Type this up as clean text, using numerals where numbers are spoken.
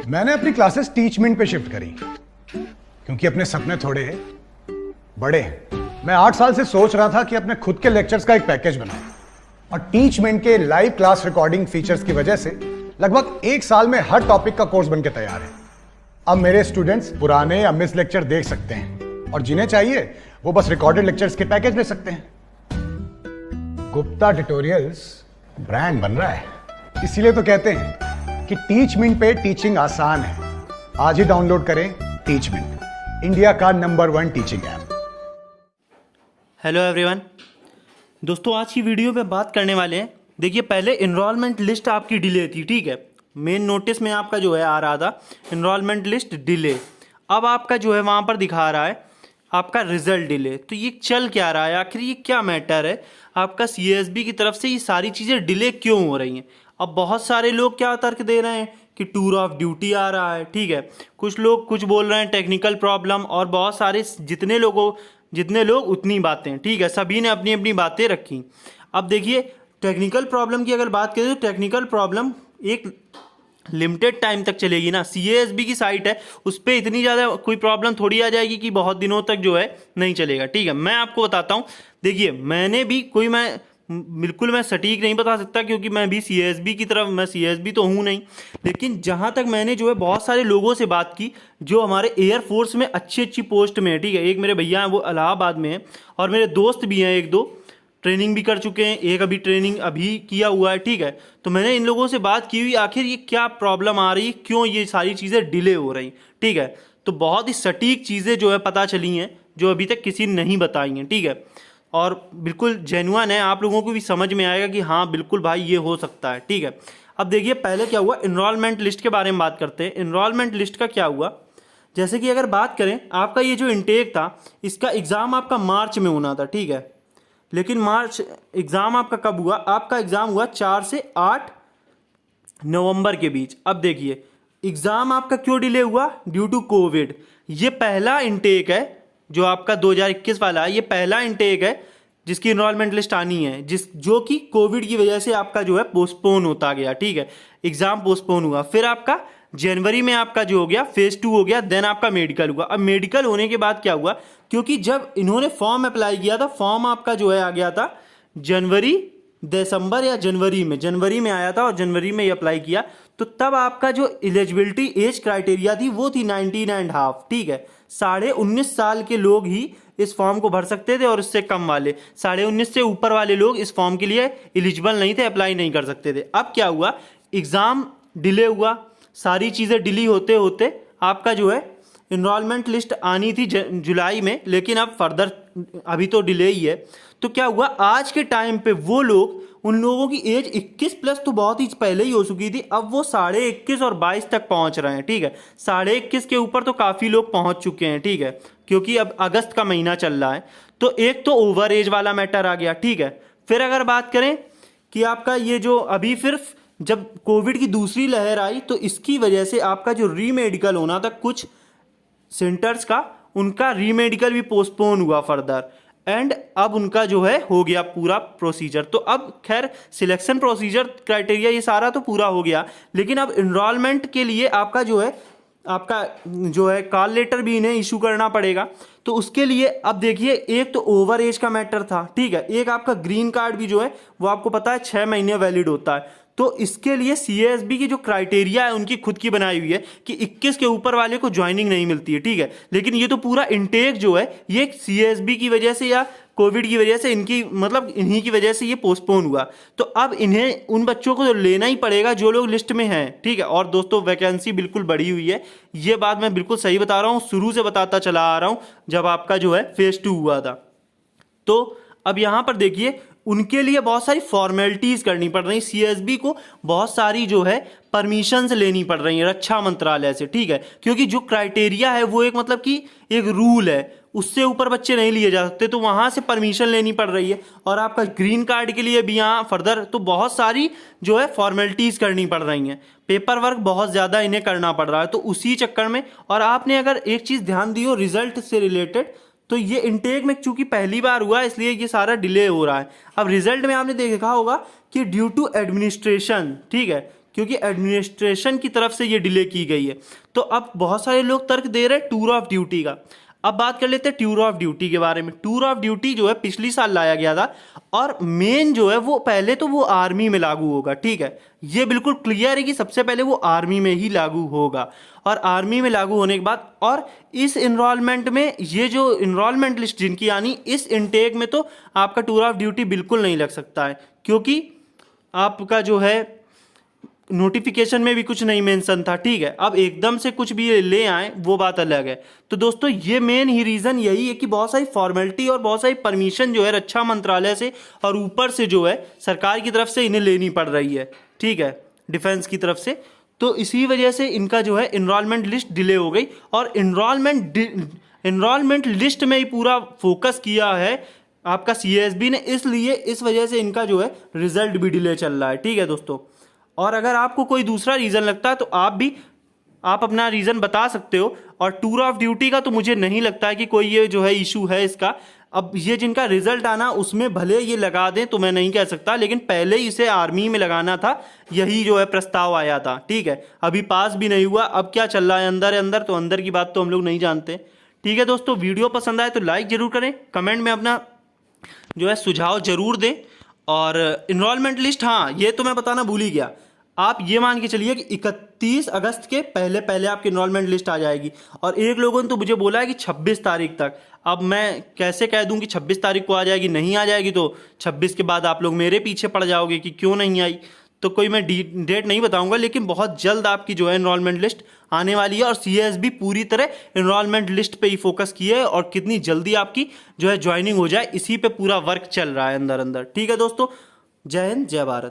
मैंने अपनी classes Teachmint पे शिफ्ट करी क्योंकि अपने सपने थोड़े बड़े हैं। मैं 8 साल से सोच रहा था कि अपने खुद के लेक्चर्स का एक पैकेज बनाऊं और टीचमेंट के लाइव क्लास रिकॉर्डिंग फीचर्स की वजह से लगभग 1 साल में हर टॉपिक का कोर्स बनके तैयार है। अब मेरे स्टूडेंट्स पुराने या मिस लेक्चर देख सकते हैं और जिन्हें चाहिए वो बस रिकॉर्डेड लेक्चर्स के पैकेज ले सकते हैं। गुप्ता ट्यूटोरियल्स ब्रांड बन रहा है, इसीलिए तो कहते हैं कि टीचमेंट पे टीचिंग आसान है। आज ही डाउनलोड करें टीचमेंट, इंडिया का number 1 teaching app. Hello everyone दोस्तों, आज की वीडियो में बात करने वाले हैं। देखिए, पहले इनरोलमेंट लिस्ट आपकी डिले थी, ठीक है। मेन नोटिस में आपका जो है आ रहा था इनरोलमेंट लिस्ट डिले। अब आपका जो है वहाँ पर दिखा रहा है आपका रिजल्ट डिले। तो ये चल क्या रहा है, आखिर ये क्या मैटर है? आपका CASB की तरफ से ये सारी चीज़ें डिले क्यों हो रही हैं? अब बहुत सारे लोग क्या तर्क दे रहे हैं कि टूर ऑफ ड्यूटी आ रहा है, ठीक है। कुछ लोग कुछ बोल रहे हैं टेक्निकल प्रॉब्लम, और बहुत सारे जितने लोग उतनी बातें, ठीक है। सभी ने अपनी अपनी बातें रखी। अब देखिए, टेक्निकल प्रॉब्लम की अगर बात करें तो टेक्निकल प्रॉब्लम एक लिमिटेड टाइम तक चलेगी ना। CASB की साइट है, उस पर इतनी ज़्यादा कोई प्रॉब्लम थोड़ी आ जाएगी कि बहुत दिनों तक जो है नहीं चलेगा, ठीक है। मैं आपको बताता हूँ। देखिए, मैंने भी बिल्कुल मैं सटीक नहीं बता सकता क्योंकि मैं भी CASB की तरफ, मैं CASB तो हूँ नहीं, लेकिन जहाँ तक मैंने जो है बहुत सारे लोगों से बात की जो हमारे एयरफोर्स में अच्छी पोस्ट में है, ठीक है। एक मेरे भैया हैं, वो इलाहाबाद में है, और मेरे दोस्त भी हैं, 1-2 ट्रेनिंग भी कर चुके हैं, एक अभी ट्रेनिंग अभी किया हुआ है, ठीक है। तो मैंने इन लोगों से बात की हुई, आखिर ये क्या प्रॉब्लम आ रही है, क्यों ये सारी चीज़ें डिले हो रही, ठीक है। तो बहुत ही सटीक चीज़ें जो है पता चली हैं जो अभी तक किसी ने नहीं बताई हैं, ठीक है। और बिल्कुल जेन्युइन है, आप लोगों को भी समझ में आएगा कि हाँ बिल्कुल भाई ये हो सकता है, ठीक है। अब देखिए, पहले क्या हुआ, इनरोलमेंट लिस्ट के बारे में बात करते हैं। इनरोलमेंट लिस्ट का क्या हुआ, जैसे कि अगर बात करें, आपका ये जो इनटेक था इसका एग्ज़ाम आपका मार्च में होना था, ठीक है। लेकिन मार्च एग्ज़ाम आपका कब हुआ? आपका एग्ज़ाम हुआ 4 से 8 नवंबर के बीच। अब देखिए, एग्ज़ाम आपका क्यों डिले हुआ? Due to covid. ये पहला इनटेक है जो आपका 2021 वाला है, ये पहला इनटेक है जिसकी इनरोलमेंट लिस्ट आनी है, जो कि कोविड की वजह से आपका जो है पोस्टपोन होता गया, ठीक है। एग्ज़ाम पोस्टपोन हुआ, फिर आपका जनवरी में आपका जो हो गया फेज 2 हो गया, देन आपका मेडिकल हुआ। अब मेडिकल होने के बाद क्या हुआ, क्योंकि जब इन्होंने फॉर्म अप्लाई किया था, फॉर्म आपका जो है आ गया था दिसंबर या जनवरी में आया था, और जनवरी में ये अप्लाई किया, तो तब आपका जो एलिजिबिलिटी एज क्राइटेरिया थी वो थी 19.5, ठीक है। 19.5 साल के लोग ही इस फॉर्म को भर सकते थे, और इससे कम वाले 19.5 से ऊपर वाले लोग इस फॉर्म के लिए एलिजिबल नहीं थे, अप्लाई नहीं कर सकते थे। अब क्या हुआ, एग्ज़ाम डिले हुआ, सारी चीज़ें डिले होते होते आपका जो है इनरोलमेंट लिस्ट आनी थी जुलाई में, लेकिन अब फर्दर अभी तो डिले ही है। तो क्या हुआ, आज के टाइम पे वो लोग, उन लोगों की एज 21+ तो बहुत ही पहले ही हो चुकी थी, अब वो 21.5 और 22 तक पहुंच रहे हैं, ठीक है। 21.5 के ऊपर तो काफ़ी लोग पहुंच चुके हैं, ठीक है, क्योंकि अब अगस्त का महीना चल रहा है। तो एक तो ओवर एज वाला मैटर आ गया, ठीक है। फिर अगर बात करें कि आपका ये जो अभी फिर जब कोविड की दूसरी लहर आई, तो इसकी वजह से आपका जो रीमेडिकल होना था कुछ सेंटर्स का, उनका रीमेडिकल भी पोस्टपोन हुआ फर्दर, एंड अब उनका जो है हो गया पूरा प्रोसीजर। तो अब खैर सिलेक्शन प्रोसीजर क्राइटेरिया ये सारा तो पूरा हो गया, लेकिन अब इनरोलमेंट के लिए आपका जो है कॉल लेटर भी इन्हें इशू करना पड़ेगा। तो उसके लिए अब देखिए, एक तो ओवर एज का मैटर था, ठीक है, एक आपका ग्रीन कार्ड भी जो है वो आपको पता है 6 महीने वैलिड होता है। तो इसके लिए CASB की जो क्राइटेरिया है उनकी खुद की बनाई हुई है कि 21 के ऊपर वाले को ज्वाइनिंग नहीं मिलती है, ठीक है। लेकिन ये तो पूरा इनटेक जो है ये CASB की वजह से या कोविड की वजह से, इन्हीं की वजह से ये पोस्टपोन हुआ। तो अब इन्हें उन बच्चों को तो लेना ही पड़ेगा जो लोग लिस्ट में हैं, ठीक है। और दोस्तों, वैकेंसी बिल्कुल बढ़ी हुई है, ये बात मैं बिल्कुल सही बता रहा हूँ, शुरू से बताता चला आ रहा हूँ जब आपका जो है फेज 2 हुआ था। तो अब यहाँ पर देखिए, उनके लिए बहुत सारी फॉर्मेलिटीज करनी पड़ रही, CASB को बहुत सारी जो है परमिशंस लेनी पड़ रही है रक्षा मंत्रालय से, ठीक है। क्योंकि जो क्राइटेरिया है वो एक रूल है, उससे ऊपर बच्चे नहीं लिए जा सकते, तो वहाँ से परमिशन लेनी पड़ रही है। और आपका ग्रीन कार्ड के लिए भी यहाँ फर्दर तो बहुत सारी जो है फॉर्मेलिटीज़ करनी पड़ रही हैं, पेपर वर्क बहुत ज़्यादा इन्हें करना पड़ रहा है। तो उसी चक्कर में, और आपने अगर एक चीज़ ध्यान दी हो रिजल्ट से रिलेटेड, तो ये इनटेक में चूंकि पहली बार हुआ है इसलिए ये सारा डिले हो रहा है। अब रिजल्ट में आपने देखा होगा कि ड्यू टू एडमिनिस्ट्रेशन, ठीक है, क्योंकि एडमिनिस्ट्रेशन की तरफ से ये डिले की गई है। तो अब बहुत सारे लोग तर्क दे रहे हैं टूर ऑफ ड्यूटी का। अब बात कर लेते हैं टूर ऑफ ड्यूटी के बारे में। टूर ऑफ ड्यूटी जो है पिछली साल लाया गया था और मेन जो है वो पहले तो वो आर्मी में लागू होगा, ठीक है, ये बिल्कुल क्लियर है कि सबसे पहले वो आर्मी में ही लागू होगा। और आर्मी में लागू होने के बाद और इस इनरोलमेंट में ये जो इनरोलमेंट लिस्ट जिनकी आनी इस इनटेक में तो आपका टूर ऑफ ड्यूटी बिल्कुल नहीं लग सकता है, क्योंकि आपका जो है नोटिफिकेशन में भी कुछ नहीं मेंशन था, ठीक है। अब एकदम से कुछ भी ले आए वो बात अलग है। तो दोस्तों ये मेन ही रीज़न यही है कि बहुत सारी फॉर्मेलिटी और बहुत सारी परमिशन जो है रक्षा मंत्रालय से और ऊपर से जो है सरकार की तरफ से इन्हें लेनी पड़ रही है, ठीक है, डिफेंस की तरफ से। तो इसी वजह से इनका जो है इनरोलमेंट लिस्ट डिले हो गई और इनरोलमेंट लिस्ट में ही पूरा फोकस किया है आपका CASB ने, इसलिए इस वजह से इनका जो है रिजल्ट भी डिले चल रहा है, ठीक है दोस्तों। और अगर आपको कोई दूसरा रीज़न लगता है तो आप अपना रीज़न बता सकते हो। और टूर ऑफ ड्यूटी का तो मुझे नहीं लगता है कि कोई ये जो है इशू है इसका। अब ये जिनका रिजल्ट आना उसमें भले ये लगा दें तो मैं नहीं कह सकता, लेकिन पहले इसे आर्मी में लगाना था, यही जो है प्रस्ताव आया था, ठीक है। अभी पास भी नहीं हुआ, अब क्या चल रहा है अंदर तो अंदर की बात तो हम लोग नहीं जानते, ठीक है दोस्तों। वीडियो पसंद आए तो लाइक जरूर करें, कमेंट में अपना जो है सुझाव जरूर दें। और इनरोलमेंट लिस्ट, हाँ ये तो मैं बताना भूल ही गया, आप ये मान के चलिए कि 31 अगस्त के पहले पहले आपकी इनरोलमेंट लिस्ट आ जाएगी। और एक लोगों ने तो मुझे बोला है कि 26 तारीख तक। अब मैं कैसे कह दूं कि 26 तारीख को आ जाएगी, नहीं आ जाएगी तो 26 के बाद आप लोग मेरे पीछे पड़ जाओगे कि क्यों नहीं आई। तो कोई मैं डेट नहीं बताऊंगा, लेकिन बहुत जल्द आपकी जो है इनरोलमेंट लिस्ट आने वाली है। और CASB पूरी तरह इनरोलमेंट लिस्ट पे ही फोकस किए है और कितनी जल्दी आपकी जो है ज्वाइनिंग हो जाए इसी पे पूरा वर्क चल रहा है अंदर, ठीक है दोस्तों। जय हिंद, जय भारत।